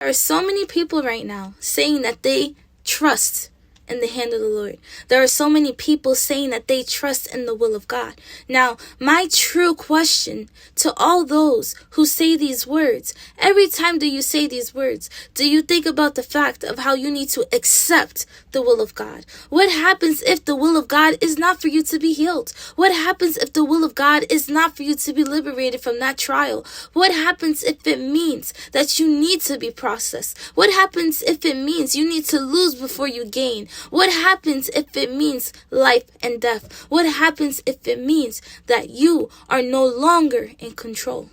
There are so many people right now saying that they trust in the hand of the Lord. There are so many people saying that they trust in the will of God. Now, my true question to all those who say these words, every time do you say these words, do you think about the fact of how you need to accept the will of God? What happens if the will of God is not for you to be healed? What happens if the will of God is not for you to be liberated from that trial? What happens if it means that you need to be processed? What happens if it means you need to lose before you gain? What happens if it means life and death? What happens if it means that you are no longer in control?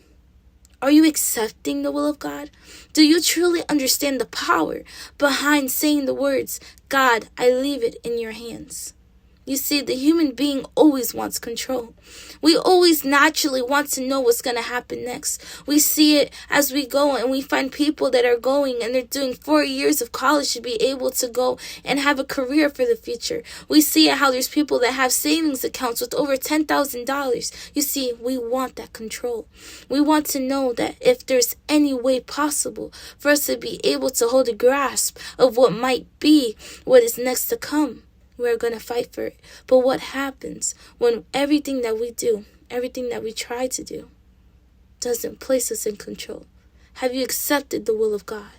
Are you accepting the will of God? Do you truly understand the power behind saying the words, God, I leave it in your hands? You see, the human being always wants control. We always naturally want to know what's going to happen next. We see it as we go and we find people that are going and they're doing 4 years of college to be able to go and have a career for the future. We see it how there's people that have savings accounts with over $10,000. You see, we want that control. We want to know that if there's any way possible for us to be able to hold a grasp of what might be what is next to come, we're going to fight for it. But what happens when everything that we do, everything that we try to do, doesn't place us in control? Have you accepted the will of God?